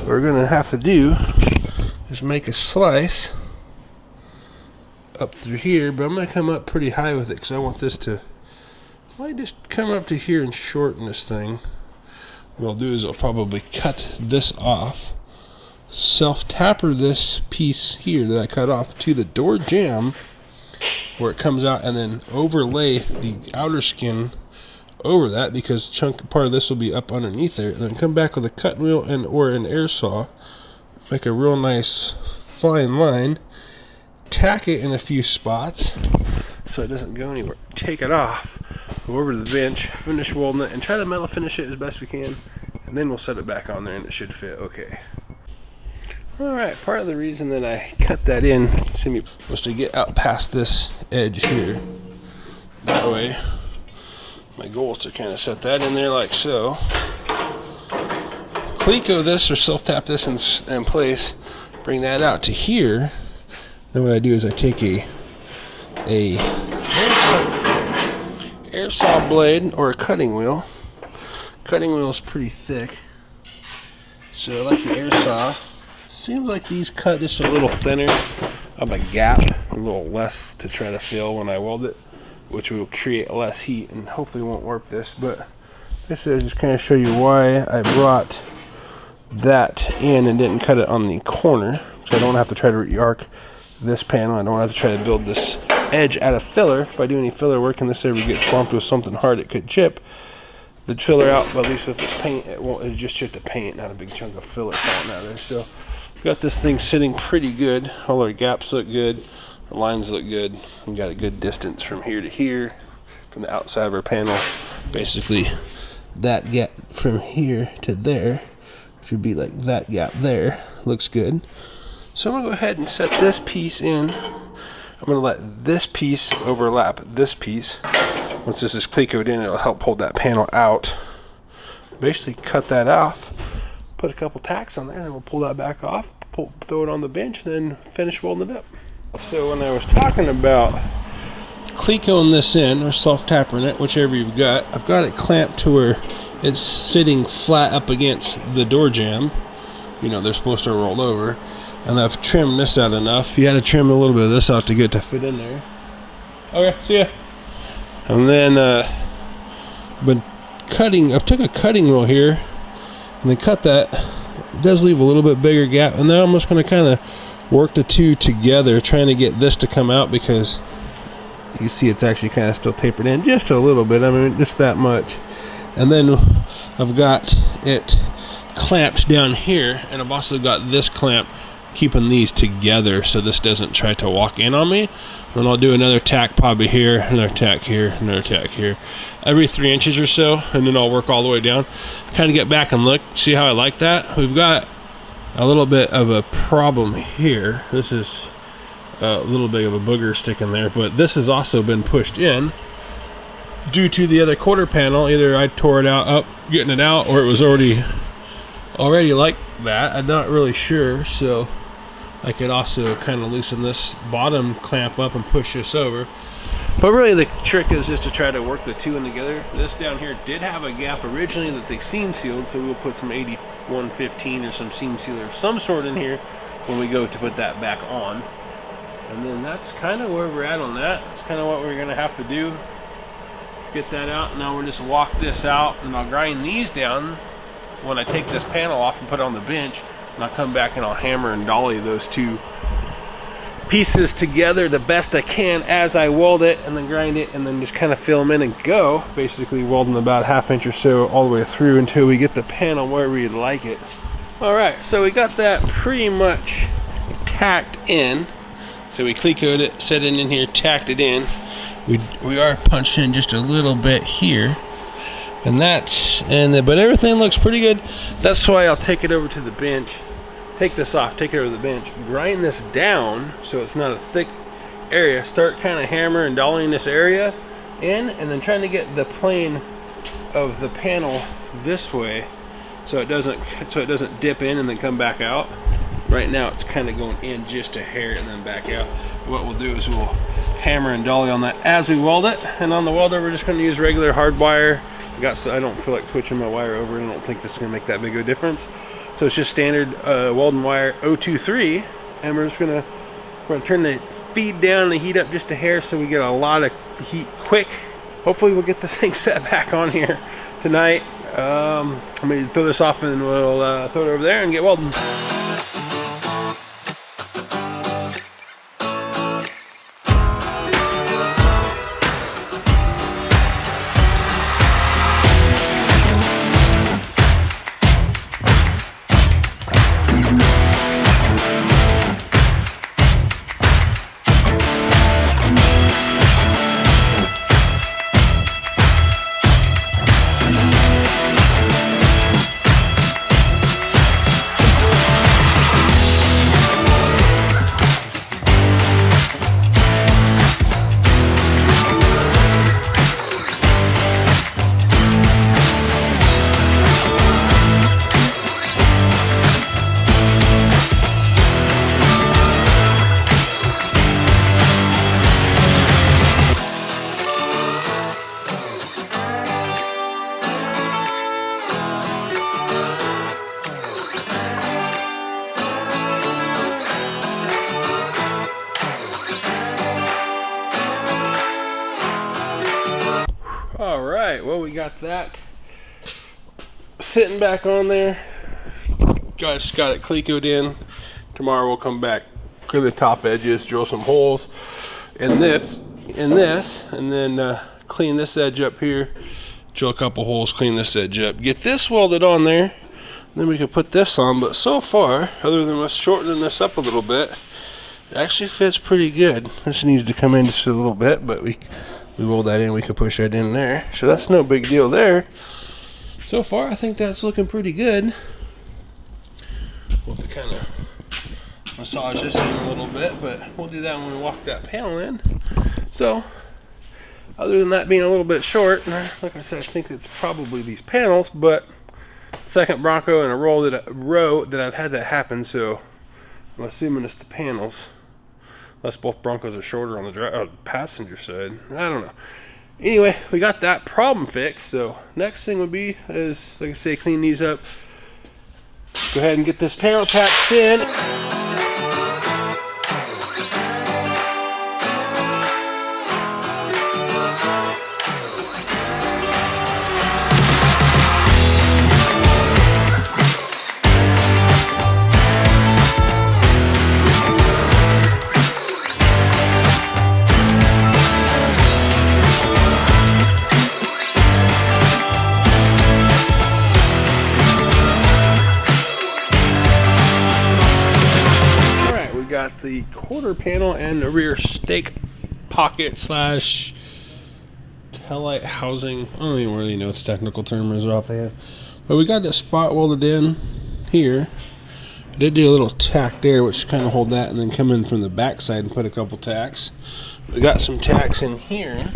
what we're gonna have to do is make a slice up through here, but I'm gonna come up pretty high with it because I want this to, I might just come up to here and shorten this thing. What I'll do is I'll probably cut this off, self-tapper this piece here that I cut off to the door jamb where it comes out, and then overlay the outer skin over that, because part of this will be up underneath there, and then come back with a cutting wheel and or an air saw, make a real nice fine line, tack it in a few spots so it doesn't go anywhere, take it off, go over to the bench, finish welding it, and try to metal finish it as best we can, and then we'll set it back on there and it should fit okay. Alright, part of the reason that I cut that in was to get out past this edge here. That way, my goal is to kind of set that in there like so. Cleco this or self-tap this in place, bring that out to here. Then what I do is I take a air saw blade or a cutting wheel. Cutting wheel is pretty thick, so I like the air saw. Seems like these cut just a little thinner of a gap, a little less to try to fill when I weld it, which will create less heat and hopefully won't warp this. But this is just kind of show you why I brought that in and didn't cut it on the corner, so I don't have to try to re-arc this panel. I don't have to try to build this edge out of filler. If I do any filler work and this ever gets bumped with something hard, it could chip the filler out, but at least with this paint, it won't. It just chipped the paint, not a big chunk of filler falling out of there. So got this thing sitting pretty good. All our gaps look good, our lines look good. We got a good distance from here to here, from the outside of our panel. Basically, that gap from here to there should be like that gap there. Looks good. So I'm gonna go ahead and set this piece in. I'm gonna let this piece overlap this piece. Once this is clecoed in, it'll help hold that panel out. Basically cut that off, put a couple tacks on there, and we'll pull that back off, throw it on the bench, and then finish welding it up. So when I was talking about clecoing this in, or self-tappering it, whichever you've got, I've got it clamped to where it's sitting flat up against the door jamb. You know, they're supposed to roll over. And I've trimmed this out enough. You had to trim a little bit of this out to get to fit in there. Okay, see ya. And then, I took a cutting wheel here, and then cut that. It does leave a little bit bigger gap, and then I'm just going to kind of work the two together, trying to get this to come out, because you see it's actually kind of still tapered in just a little bit. I mean, just that much. And then I've got it clamped down here, and I've also got this clamp keeping these together so this doesn't try to walk in on me. Then I'll do another tack probably here, another tack here, another tack here, every 3 inches or so, and then I'll work all the way down. Kind of get back and look, see how I like that. We've got a little bit of a problem here. This is a little bit of a booger sticking there, but this has also been pushed in due to the other quarter panel. Either I tore it out up getting it out, or it was already like that. I'm not really sure, so I could also kind of loosen this bottom clamp up and push this over. But really the trick is just to try to work the two in together. This down here did have a gap originally that they seam sealed, so we'll put some 8115 or some seam sealer of some sort in here when we go to put that back on. And then that's kind of where we're at on that. That's kind of what we're going to have to do. Get that out. Now we'll just walk this out, and I'll grind these down when I take this panel off and put it on the bench. And I'll come back and I'll hammer and dolly those two pieces together the best I can as I weld it, and then grind it, and then just kind of fill them in and go. Basically welding about 1/2 inch or so all the way through until we get the panel where we'd like it. Alright, so we got that pretty much tacked in. So we clecoed it, set it in here, tacked it in. We are punched in just a little bit here. And but everything looks pretty good. That's why I'll take it over to the bench. Take this off, take it over to the bench, grind this down so it's not a thick area. Start kind of hammer and dollying this area in, and then trying to get the plane of the panel this way so it doesn't dip in and then come back out. Right now it's kind of going in just a hair and then back out. What we'll do is we'll hammer and dolly on that as we weld it, and on the welder we're just going to use regular hard wire I don't feel like switching my wire over, and I don't think this is going to make that big of a difference. So it's just standard welding wire 023, and we're going to turn the feed down and the heat up just a hair so we get a lot of heat quick. Hopefully we'll get this thing set back on here tonight. I'm going to throw this off and we'll throw it over there and get welding. Alright, well, we got that sitting back on there. Just got it clecoed in. Tomorrow we'll come back to the top edges, drill some holes in this, and then clean this edge up here, drill a couple holes, clean this edge up, get this welded on there, then we can put this on. But so far, other than us shortening this up a little bit, it actually fits pretty good. This needs to come in just a little bit, but we weld that in, we could push that in there. So that's no big deal there. So far, I think that's looking pretty good. We'll have to kind of massage this in a little bit, but we'll do that when we walk that panel in. So, other than that being a little bit short, like I said, I think it's probably these panels, but second Bronco in a row that I've had that happen, so I'm assuming it's the panels. Unless both Broncos are shorter on the passenger side. I don't know. Anyway, we got that problem fixed. So next thing would be is, like I say, clean these up. Go ahead and get this panel patched in. Got the quarter panel and the rear stake pocket slash taillight housing. I don't even really know what the technical term is offhand, but we got this spot welded in here. I did do a little tack there, which kind of hold that, and then come in from the back side and put a couple tacks. We got some tacks in here,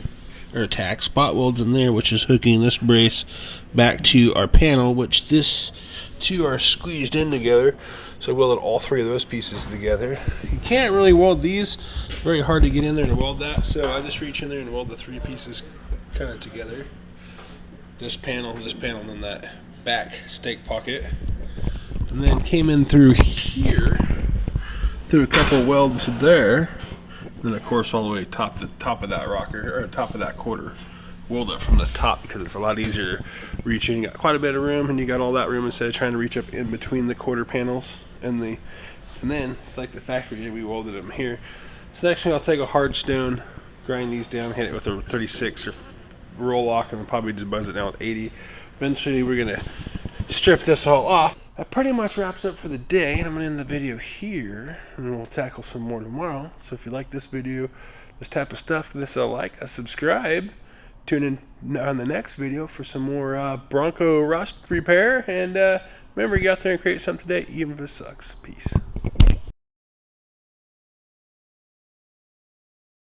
or tack spot welds in there, which is hooking this brace back to our panel, which this two are squeezed in together. So I welded all three of those pieces together. You can't really weld these. It's very hard to get in there to weld that, so I just reach in there and weld the three pieces kind of together. This panel, and then that back stake pocket. And then came in through here, through a couple welds there. Then of course all the way top of that rocker, or top of that quarter. Weld it from the top because it's a lot easier to reach in. You got quite a bit of room, and you got all that room instead of trying to reach up in between the quarter panels and then it's like the factory, we welded them here. So next thing, I'll take a hard stone, grind these down, hit it with a 36 or roll lock, and then probably just buzz it down with 80. Eventually we're gonna strip this all off. That pretty much wraps up for the day, and I'm gonna end the video here, and we'll tackle some more tomorrow. So if you like this video, this type of stuff, give this a like, a subscribe. Tune in on the next video for some more Bronco rust repair, and remember, get out there and create something today, even if it sucks. Peace.